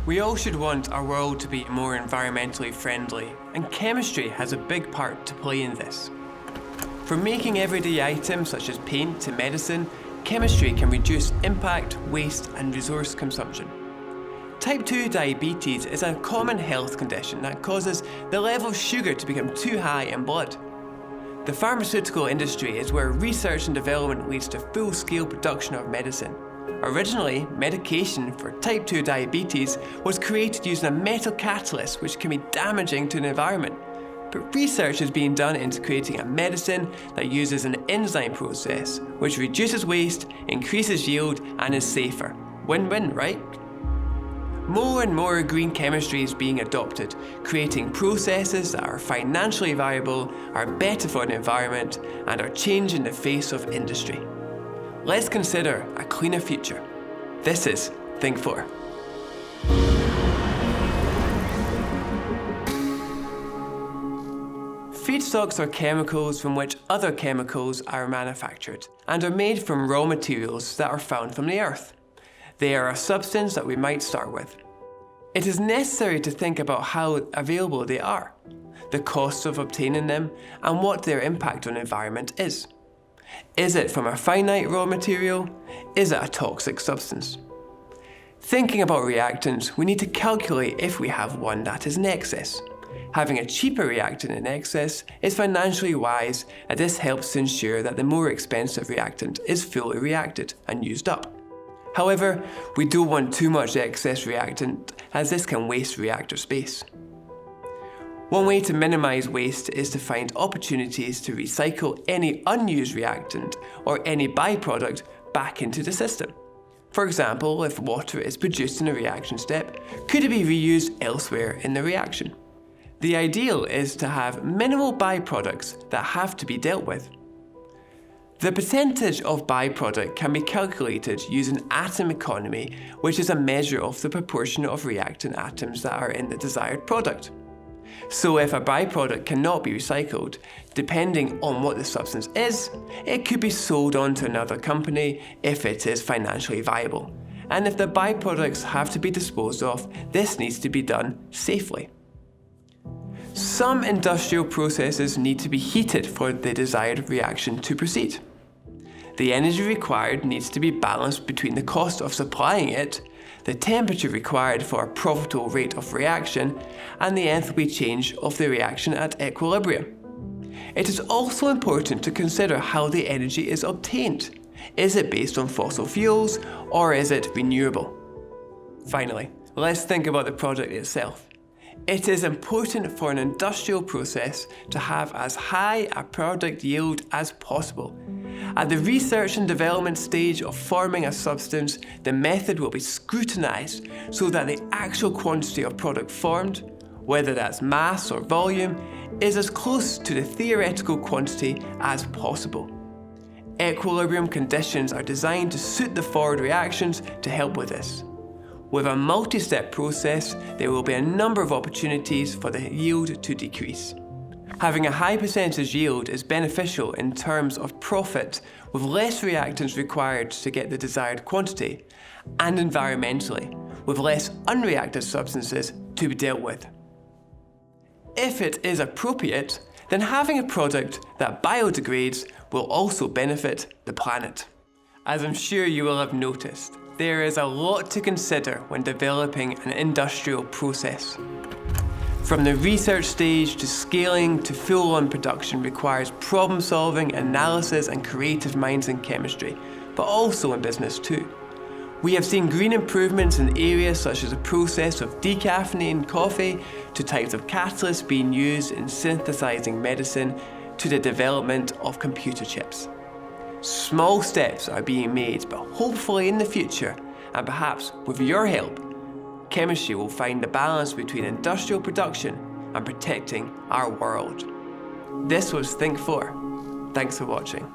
We all should want our world to be more environmentally friendly, and chemistry has a big part to play in this. From making everyday items such as paint to medicine, chemistry can reduce impact, waste, and resource consumption. Type 2 diabetes is a common health condition that causes the level of sugar to become too high in blood. The pharmaceutical industry is where research and development leads to full-scale production of medicine. Originally, medication for type 2 diabetes was created using a metal catalyst which can be damaging to the environment. But research is being done into creating a medicine that uses an enzyme process which reduces waste, increases yield, and is safer. Win-win, right? More and more green chemistry is being adopted, creating processes that are financially viable, are better for the environment, and are changing the face of industry. Let's consider a cleaner future. This is Think 4. Feedstocks are chemicals from which other chemicals are manufactured and are made from raw materials that are found from the earth. They are a substance that we might start with. It is necessary to think about how available they are, the costs of obtaining them, and what their impact on the environment is. Is it from a finite raw material? Is it a toxic substance? Thinking about reactants, we need to calculate if we have one that is in excess. Having a cheaper reactant in excess is financially wise, and this helps to ensure that the more expensive reactant is fully reacted and used up. However, we don't want too much excess reactant, as this can waste reactor space. One way to minimize waste is to find opportunities to recycle any unused reactant or any byproduct back into the system. For example, if water is produced in a reaction step, could it be reused elsewhere in the reaction? The ideal is to have minimal byproducts that have to be dealt with. The percentage of byproduct can be calculated using atom economy, which is a measure of the proportion of reactant atoms that are in the desired product. So if a byproduct cannot be recycled, depending on what the substance is, it could be sold on to another company if it is financially viable. And if the byproducts have to be disposed of, this needs to be done safely. Some industrial processes need to be heated for the desired reaction to proceed. The energy required needs to be balanced between the cost of supplying it, the temperature required for a profitable rate of reaction, and the enthalpy change of the reaction at equilibrium. It is also important to consider how the energy is obtained. Is it based on fossil fuels, or is it renewable? Finally, let's think about the product itself. It is important for an industrial process to have as high a product yield as possible. At the research and development stage of forming a substance, the method will be scrutinized so that the actual quantity of product formed, whether that's mass or volume, is as close to the theoretical quantity as possible. Equilibrium conditions are designed to suit the forward reactions to help with this. With a multi-step process, there will be a number of opportunities for the yield to decrease. Having a high percentage yield is beneficial in terms of profit, with less reactants required to get the desired quantity, and environmentally, with less unreacted substances to be dealt with. If it is appropriate, then having a product that biodegrades will also benefit the planet. As I'm sure you will have noticed, there is a lot to consider when developing an industrial process. From the research stage to scaling to full-on production requires problem-solving, analysis, and creative minds in chemistry, but also in business too. We have seen green improvements in areas such as the process of decaffeinating coffee, to types of catalysts being used in synthesizing medicine, to the development of computer chips. Small steps are being made, but hopefully in the future, and perhaps with your help, chemistry will find the balance between industrial production and protecting our world. This was Think 4. Thanks for watching.